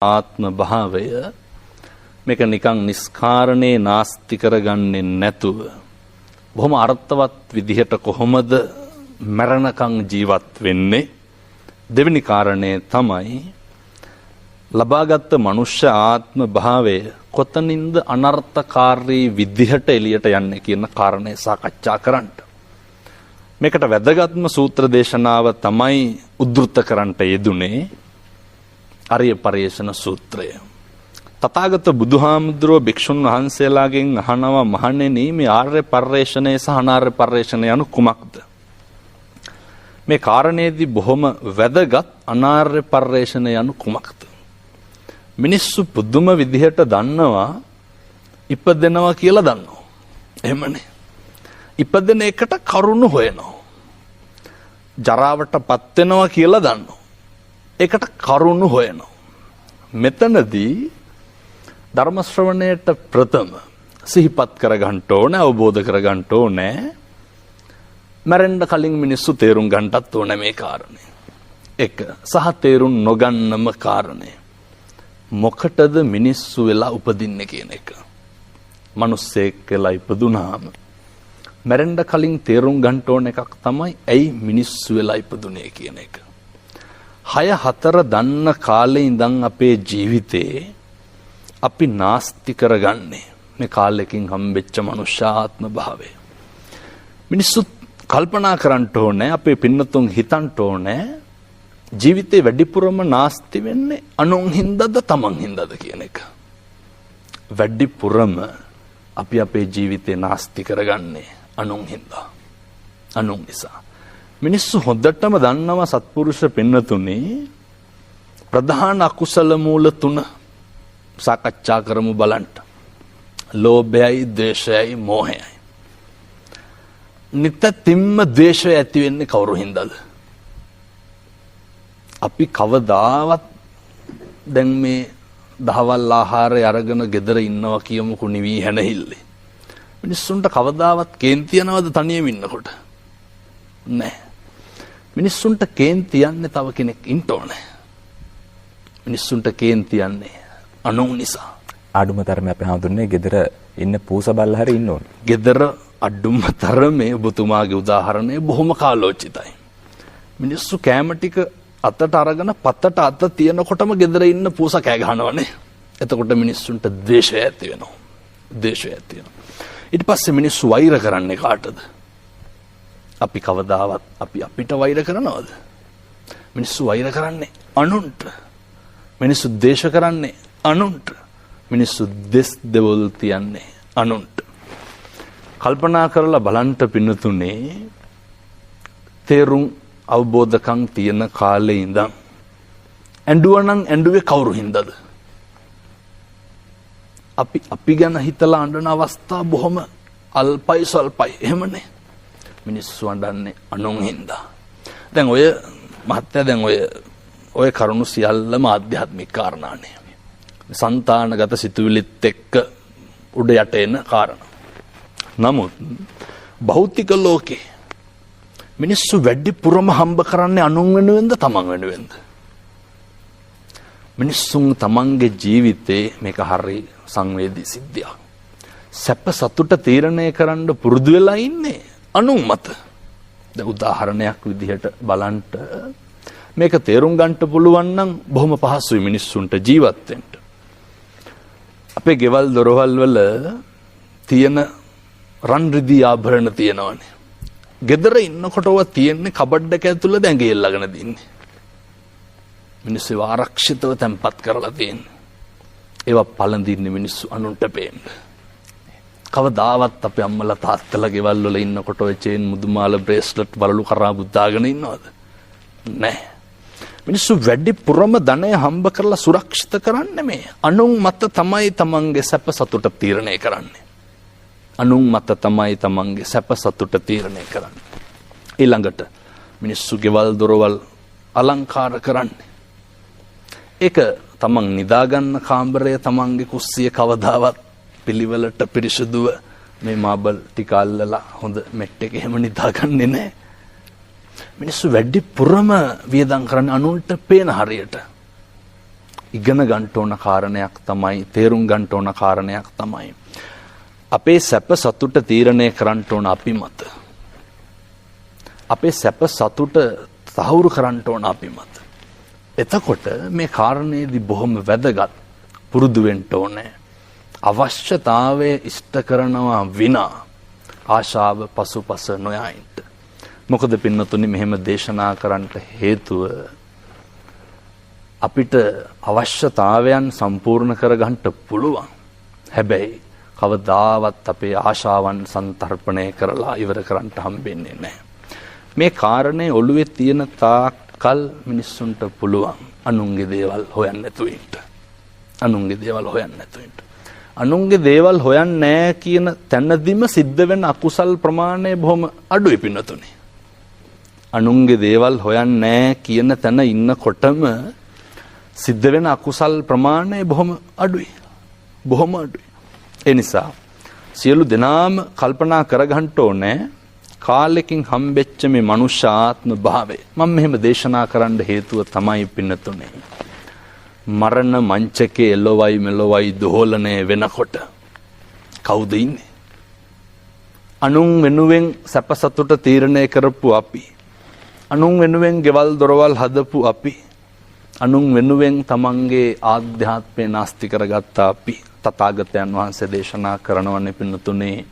ආත්ම භාවය මේක නිකන් නිස්කාරණේ නාස්ති කරගන්නේ නැතුව බොහොම අර්ථවත් විදිහට කොහොමද මරණකම් ජීවත් වෙන්නේ දෙවෙනි කාරණේ තමයි ලබාගත් මනුෂ්‍ය ආත්ම භාවය කොතනින්ද අනර්ථකාරී විදිහට එළියට යන්නේ කියන කාරණේ සාකච්ඡා කරන්න. මේකට වැදගත්ම සූත්‍ර දේශනාව තමයි උද්දෘත කරන්නට යෙදුනේ ආර්ය පරිේෂණ සූත්‍රය. තථාගත බුදුහාමුදුරුවෝ භික්ෂුන් වහන්සේලාගෙන් අහනවා මහණෙනි මේ ආර්ය පරිේෂණය සහ අනාර්ය පරිේෂණය යනු කුමක්ද? මේ කාරණේදී බොහොම වැදගත් අනාර්ය පරිේෂණය යනු කුමක්ද? මිනිස්සු පුදුම විදිහට දන්නවා ඉපදෙනවා කියලා දන්නවා. එහෙමනේ. ඉපදෙන එකට කරුණු හොයනවා. ජරාවටපත් වෙනවා කියලා දන්නවා. ඒකට කරුණු හොයනවා. මෙතනදී ධර්ම ශ්‍රවණයට ප්‍රථම සිහිපත් කරගන්න ඕනේ, අවබෝධ කරගන්න ඕනේ. මරෙන්න කලින් මිනිස්සු තේරුම් ගන්නටත් ඕනේ මේ කාරණේ. එක සහ තේරුම් නොගන්නම කාරණේ. මොකටද මිනිස්සු වෙලා උපදින්නේ කියන එක. මිනිස්සෙක් වෙලා ඉපදුනාම මරෙන්න කලින් තේරුම් ගන්න ඕන එකක් තමයි ඇයි මිනිස්සු වෙලා ඉපදුනේ කියන එක. 6-4 දන්න කාලේ ඉඳන් අපේ ජීවිතේ අපි නාස්ති කරගන්නේ මේ කාලෙකින් හම්බෙච්ච මනුෂ්‍යාත්ම භාවය. මිනිස්සු කල්පනා කරන්න ඕනේ, අපේ පින්නතුන් හිතන්න ඕනේ ජීවිතේ වැඩිපුරම නාස්ති වෙන්නේ අනුන් හින්දාද තමන් හින්දාද කියන එක. වැඩිපුරම අපි අපේ ජීවිතේ නාස්ති කරගන්නේ අනුන් හින්දා. අනුන් නිසා. මිනිස්සු හොඳටම දන්නවා සත්පුරුෂ පින්නතුනි ප්‍රධාන අකුසල මූල 3 සාකච්ඡා කරමු බලන්න. ලෝභයයි, ද්වේෂයයි, මෝහයයි. නිතරම ද්වේෂය ඇති වෙන්නේ කවුරු හින්දාද? අපි කවදාවත් දැන් මේ දහවල් ආහාරය අරගෙන ගෙදර ඉන්නවා කියමුකෝ නිවි හැනහිල්ලේ. මිනිස්සුන්ට කවදාවත් කේන්ති යනවද තනියම ඉන්නකොට? නැහැ. මිනිස්සුන්ට කේන්ති යන්නේ තව කෙනෙක් ඉන්න ඕනේ. මිනිස්සුන්ට කේන්ති යන්නේ අනුන් නිසා. අඩුම තරමේ අපි හඳුන්නේ ගෙදර ඉන්න පූස බල්ල හරි ඉන්න ඕනේ. ගෙදර අඩුම තරමේ ඔබතුමාගේ උදාහරණය බොහොම කාලෝචිතයි. මිනිස්සු කැම ටික අතට අරගෙන පතට අත තියනකොටම ගෙදර ඉන්න පූස කෑ ගහනවනේ. එතකොට මිනිස්සුන්ට ද්වේෂය ඇති වෙනවා. ද්වේෂය ඇති වෙනවා. ඊට පස්සේ මිනිස්සු වෛර කරන්නේ කාටද? අපි කවදාවත් අපිට වෛර කරනවද? මිනිස්සු වෛර කරන්නේ අනුන්ට. මිනිස්සු ද්වේෂ කරන්නේ අනුන්ට. මිනිස්සු දෙස් දෙවොල් තියන්නේ අනුන්ට. කල්පනා කරලා බලන්න පින්නතුනේ තේරුම් අවබෝධකම් තියෙන කාලේ ඉඳන් ඇඬුවනම් ඇඬුවේ කවුරු හින්දාද? අපි ගැන හිතලා අඬන අවස්ථා බොහොම අල්පයි සල්පයි. එහෙමනේ. මිනිස්සු අඬන්නේ අනුන් හින්දා. දැන් ඔය මහත්තයා දැන් ඔය කරුණු සියල්ලම ආධ්‍යාත්මික කාරණානේ. సంతానගත සිතුවිලිත් එක්ක උඩ යට එන කාරණා. නමුත් භෞතික ලෝකේ මිනිස්සු වැඩිපුරම හම්බ කරන්නේ අනුන් වෙනුවෙන්ද තමන් වෙනුවෙන්ද? මිනිස්සුන් තමන්ගේ ජීවිතේ මේක හරි සංවේදී සිද්ධියක්. සැප සතුට තීරණය කරන්න පුරුදු වෙලා ඉන්නේ අනුන් මත. දැන් උදාහරණයක් විදිහට බලන්න මේක තේරුම් ගන්නට පුළුවන් නම් බොහොම පහසුයි මිනිස්සුන්ට ජීවත් වෙන්න. අපේ ගෙවල් දොරවල් වල තියෙන රන් රිදී ආභරණ තියෙනවනේ. ගෙදර ඉන්නකොට ඔවා තියෙන්නේ කබඩ් එක ඇතුළේ දැන් ගෙල්ලගෙන දින්නේ. මිනිස්සු ආරක්ෂිතව තැම්පත් කරලා තියෙන්නේ. ඒවා පළඳින්නේ මිනිස්සු අනුන්ට පේන්න. කවදාවත් අපේ අම්මලා තාත්තලා ගෙවල් වල ඉන්නකොට ඔය චේන් මුදුමාල බ්‍රේස්ලට් වලලු කරා බුද්දාගෙන ඉන්නවද? නැහැ. මිනිස්සු වැඩිපුරම ධනය හම්බ කරලා සුරක්ෂිත කරන්නේ මේ අනුන් මත තමයි තමන්ගේ සැප සතුට තීරණය කරන්නේ. අනුන් මත තමයි තමන්ගේ සැප සතුට තීරණය කරන්නේ. ඊළඟට මිනිස්සු ගෙවල් දොරවල් අලංකාර කරන්නේ. ඒක තමන් නිදාගන්න කාමරය තමන්ගේ කුස්සිය කවදාවත් පිළිවෙලට පිරිසුදුව මේ මාබල් ටික අල්ලලා හොඳ මෙට් එක එහෙම නිදාගන්නේ නැහැ. මිනිස්සු වැඩිපුරම වියදම් කරන්නේ අනුන්ට පේන හරියට. ඉගෙන ගන්න ඕන කාරණයක් තමයි, තේරුම් ගන්න ඕන කාරණයක් තමයි අපේ සැප සතුට තීරණය කරන්න ඕන අපි මත. අපේ සැප සතුට තහවුරු කරන්න ඕන අපි මත. එතකොට මේ කාරණේදී බොහොම වැදගත් පුරුදු වෙන්න ඕනේ. අවශ්‍යතාවය ඉෂ්ට කරනවා විනා ආශාව පසුපස නොයයින්ට. මොකද පින්නතුනි මෙහෙම දේශනා කරන්නට හේතුව අපිට අවශ්‍යතාවයන් සම්පූර්ණ කරගන්න පුළුවන්. හැබැයි කවදාවත් අපේ ආශාවන් සන්තරපණය කරලා ඉවර කරන්න හම්බෙන්නේ නැහැ. මේ කාරණේ ඔළුවේ තියෙන තාක්කල් මිනිස්සුන්ට පුළුවන් අනුන්ගේ දේවල් හොයන්න නැතුව ඉන්න. අනුන්ගේ දේවල් හොයන්න නැතුව ඉන්න. අනුන්ගේ දේවල් හොයන්නේ නැහැ කියන තැනදීම සිද්ධ වෙන අකුසල් ප්‍රමාණය බොහොම අඩුයි පින්නතුනි. අනුන්ගේ දේවල් හොයන්නේ නැහැ කියන තැන ඉන්නකොටම සිද්ධ වෙන අකුසල් ප්‍රමාණය බොහොම අඩුයි. බොහොම අඩුයි. ඒ නිසා සියලු දෙනාම කල්පනා කරගන්න ඕනේ කාලෙකින් හම්බෙච්ච මේ මනුෂ්‍ය ආත්ම භාවය. මම මෙහෙම දේශනා කරන්න හේතුව තමයි පින්නතුනේ. මරණ මංචකේ එළොවයි මෙලොවයි දෝලණය වෙනකොට කවුද ඉන්නේ? අනුන් වෙනුවෙන් සැප සතුට තීරණය කරපු අපි. අනුන් වෙනුවෙන් ගෙවල් දොරවල් හදපු අපි. අනුන් වෙනුවෙන් තමන්ගේ ආධ්‍යාත්මය නාස්ති කරගත්ත අපි. තථාගතයන් වහන්සේ දේශනා කරනවනේ පින්නතුනේ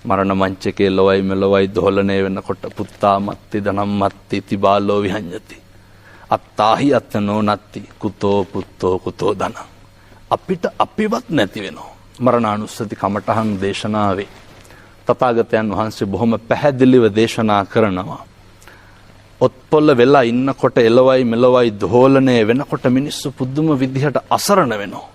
මරණ මංචකේ ලොවයි මෙලොවයි දෝලණය වෙනකොට පුත්තා මත්ති ධනම් මත්ති තිබාලෝ විහඤ්ඤති අත්තාහි අත්තනෝ නත්ති කුතෝ පුත්තෝ කුතෝ ධන. අපිට අපිවත් නැති වෙනවා. මරණානුස්සති කමඨහන් දේශනාවේ තථාගතයන් වහන්සේ බොහොම පැහැදිලිව දේශනා කරනවා. ඔත්පොල්ල වෙලා ඉන්නකොට එළවයි මෙලොවයි දෝලණය වෙනකොට මිනිස්සු පුදුම විදිහට අසරණ වෙනවා.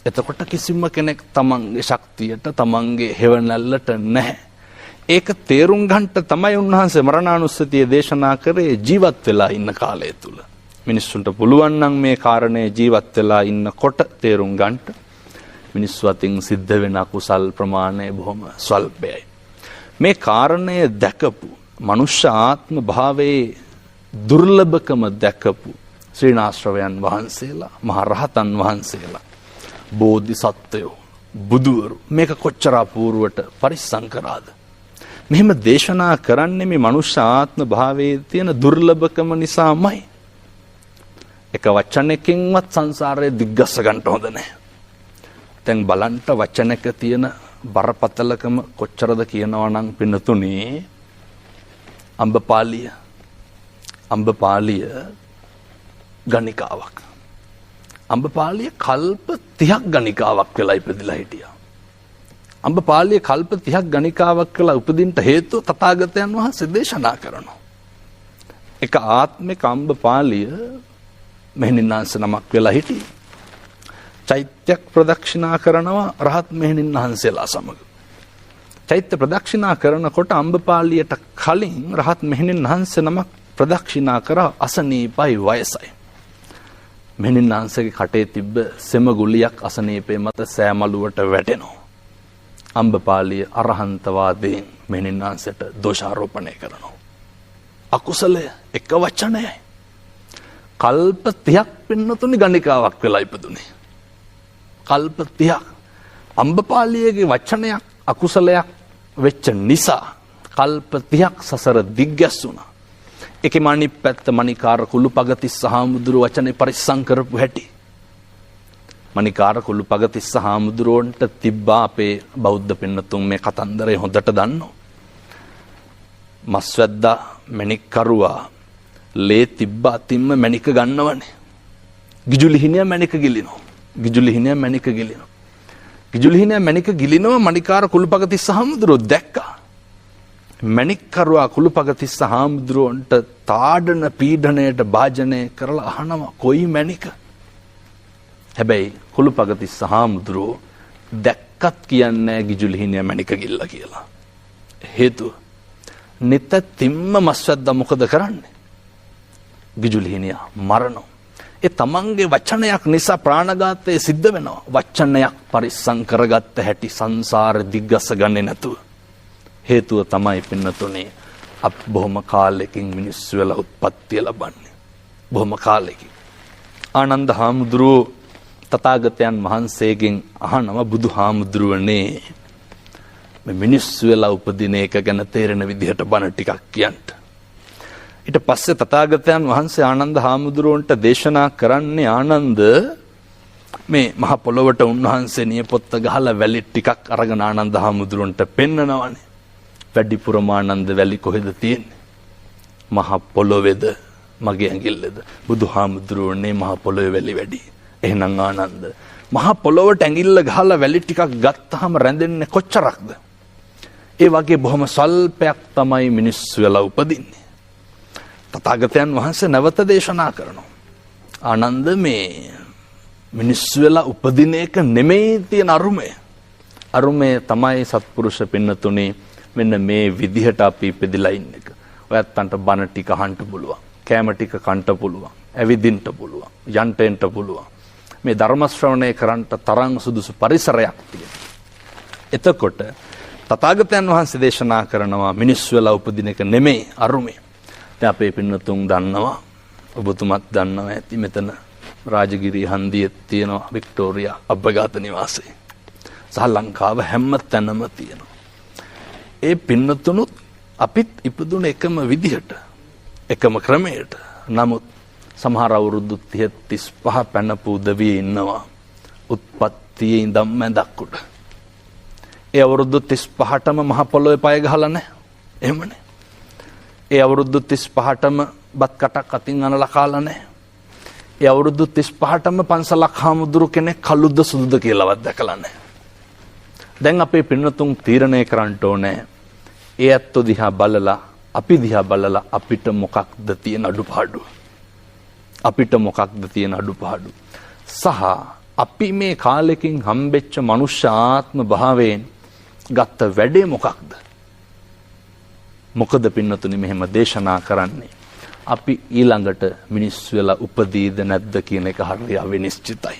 එතකොට කිසිම කෙනෙක් තමන්ගේ ශක්තියට තමන්ගේ හේවණල්ලට නැහැ. ඒක තේරුම් ගන්නට තමයි උන්වහන්සේ මරණානුස්සතිය දේශනා කරේ ජීවත් වෙලා ඉන්න කාලය තුල. මිනිස්සුන්ට පුළුවන් නම් මේ කාරණේ ජීවත් වෙලා ඉන්නකොට තේරුම් ගන්නට. මිනිස්සු අතින් සිද්ධ වෙන අකුසල් ප්‍රමාණය බොහොම ස්වල්පයි. මේ කාරණය දැකපු මනුෂ්‍ය ආත්ම භාවයේ දුර්ලභකම දැකපු ශ්‍රීනාශ්‍රවයන් වහන්සේලා, මහා රහතන් වහන්සේලා, බෝධිසත්වයෝ, බුදුවරු මේක කොච්චර අපූර්වට පරිස්සම් කරාද? මෙහෙම දේශනා කරන්නේ මේ මනුෂ්‍ය ආත්ම භාවයේ තියෙන දුර්ලභකම නිසාමයි. එක වචනකින්වත් සංසාරයේ දිග්ගස්ස ගන්න හොඳ නැහැ. දැන් බලන්න වචනක තියෙන බරපතලකම කොච්චරද කියනවා නම් පින්නතුනේ අම්බපාලිය ගණිකාවක්. අම්බපාලිය කල්ප 30ක් ගණිකාවක් වෙලා ඉපදිලා හිටියා. අම්බපාලිය කල්ප 30ක් ගණිකාවක් වෙලා උපදින්න හේතුව තථාගතයන් වහන්සේ දේශනා කරනවා. එක ආත්මික අම්බපාලිය මෙහෙණින්නාංශ නමක් වෙලා හිටියේ. චෛත්‍යයක් ප්‍රදක්ෂිනා කරනවා රහත් මෙහෙණින් වහන්සේලා සමග. චෛත්‍ය ප්‍රදක්ෂිනා කරනකොට අම්බපාලියට කලින් රහත් මෙහෙණින් වහන්සේ නමක් ප්‍රදක්ෂිනා කරා අසනීපයි වයසයි. මෙහෙණින් වහන්සේගේ කටේ තිබ්බ සෙම ගුලියක් අසනීපේ මත සෑමලුවට වැටෙනවා. අම්බපාලිය අරහන්තවාදයෙන් මෙහෙණින් වහන්සේට දෝෂාරෝපණය කරනවා. අකුසලය එක වචනයයි. කල්ප 30ක් පින්නතුනි ගණිකාවක් වෙලා ඉපදුනේ. කල්ප 30ක් අම්බපාලියගේ වචනයක් අකුසලයක් වෙච්ච නිසා කල්ප 30ක් සසර දිග්ගැස්සුණා. ඒකේ අනිත් පැත්ත මණිකාර කුළුපගතිස්ස හාමුදුරුව වචනේ පරිස්සම් කරපු හැටි. මණිකාර කුළුපගතිස්ස හාමුදුරුවන්ට තිබ්බා අපේ බෞද්ධ පින්නතුන් මේ කතන්දරය හොඳට දන්නවා. මස්වැද්දා මණික් කරුවා ලේ තිබ්බ අතින්ම මණික ගන්නවනේ. ගිජුලිහිනිය මණික ගිලිනවා. ගිජුලිහිනිය මණික ගිලිනවා. ගිජුලිහිනිය මණික ගිලිනවා මණිකාර කුළුපගතිස්ස හාමුදුරුවෝ දැක්කා. මණික් කරුවා කුළුපගතිස්ස හාමුදුරුවන්ට තාඩන පීඩණයට භාජනය කරලා අහනවා කොයි මණික? හැබැයි කුළුපගතිස්ස හාමුදුරුවෝ දැක්කත් කියන්නේ ගිජුලිහිනිය මණික ගිල්ලා කියලා. හේතුව නිතින්ම මස්වැද්දා මොකද කරන්නේ? ගිජුලිහිනිය මරනවා. ඒ තමන්ගේ වචනයක් නිසා ප්‍රාණඝාතය සිද්ධ වෙනවා. වචනයක් පරිස්සම් කරගත්ත හැටි සංසාර දිග්ගස ගන්නේ නැතුව. හේතුව තමයි පින්නතුනේ අප බොහොම කාලෙකින් මිනිස්සු වෙලා උත්පත්තිය ලබන්නේ. බොහොම කාලෙකින්. ආනන්ද හාමුදුරුවෝ තථාගතයන් වහන්සේගෙන් අහනවා බුදුහාමුදුරුවනේ මේ මිනිස්සු වෙලා උපදින එක ගැන තේරෙන විදිහට බණ ටිකක් කියන්න. ඊට පස්සේ තථාගතයන් වහන්සේ ආනන්ද හාමුදුරුවන්ට දේශනා කරන්නේ ආනන්ද මේ මහ පොළොවට උන්වහන්සේ නියපොත්ත ගහලා වැලි ටිකක් අරගෙන ආනන්ද හාමුදුරුවන්ට පෙන්නනවානේ. වැඩිපුරම ආනන්ද වැලි කොහෙද තියෙන්නේ? මහ පොළොවේද මගේ ඇඟිල්ලද? බුදුහාමුදුරුවනේ මහ පොළොවේ වැලි වැඩි. එහෙනම් ආනන්ද මහ පොළොවට ඇඟිල්ල ගහලා වැලි ටිකක් ගත්තාම රැඳෙන්නේ කොච්චරක්ද? ඒ වගේ බොහොම සල්පයක් තමයි මිනිස්සු වෙලා උපදින්නේ. තථාගතයන් වහන්සේ නැවත දේශනා කරනවා. ආනන්ද මේ මිනිස්සු වෙලා උපදින එක නෙමෙයි තියෙන අරුමය. අරුමය තමයි සත්පුරුෂ පින්නතුනේ මෙන්න මේ විදිහට අපි ඉපදිලා ඉන්න එක. ඔයත්තන්ට බණ ටික අහන්න පුළුවන්. කෑම ටික කන්න පුළුවන්. ඇවිදින්න පුළුවන්. යන්න එන්න පුළුවන්. මේ ධර්ම ශ්‍රවණය කරන්නට තරම් සුදුසු පරිසරයක් තියෙනවා. එතකොට තථාගතයන් වහන්සේ දේශනා කරනවා මිනිස්සු වෙලා උපදින එක නෙමෙයි අරුමය. දැන් අපේ පින්නතුන් දන්නවා, ඔබතුමත් දන්නවා ඇති මෙතන රාජගිරි හන්දියේ තියෙනවා වික්ටෝරියා අබ්බගාත නිවාසය. සහ ලංකාව හැම තැනම තියෙනවා. ඒ පින්නතුනුත් අපිත් ඉපදුන එකම විදිහට, එකම ක්‍රමයට. නමුත් සමහර අවුරුදු 30 35 පැනපු උදවිය ඉන්නවා උත්පත්තියේ ඉඳන් මැදක් උඩ. ඒ අවුරුදු 35ටම මහ පොළොවේ පය ගහලා නැහැ. එහෙමනේ. ඒ අවුරුදු 35ටම බත් කටක් අතින් අනලා කාලා නැහැ. ඒ අවුරුදු 35ටම පන්සලක් හාමුදුරු කෙනෙක් කළුද්ද සුදුද කියලාවත් දැකලා නැහැ. දැන් අපේ පින්නතුන් තීරණය කරන්න ඕනේ. ඒ ඇත්තෝ දිහා බලලා, අපි දිහා බලලා අපිට මොකක්ද තියෙන අඩුපාඩුව? අපිට මොකක්ද තියෙන අඩුපාඩුව? සහ අපි මේ කාලෙකින් හම්බෙච්ච මනුෂ්‍ය ආත්ම භාවයෙන් ගත්ත වැඩේ මොකක්ද? මොකද පින්නතුනි මෙහෙම දේශනා කරන්නේ? අපි ඊළඟට මිනිස්සු වෙලා උපදීද නැද්ද කියන එක හරිය අවිනිශ්චිතයි.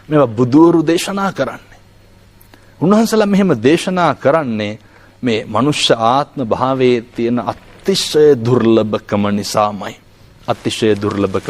මේවා බුදුවරු දේශනා කරන්නේ. උන්වහන්සේලා මෙහෙම දේශනා කරන්නේ මේ මනුෂ්‍ය ආත්ම භාවයේ තියෙන අතිශය දුර්ලභකම නිසාමයි. අතිශය දුර්ලභකම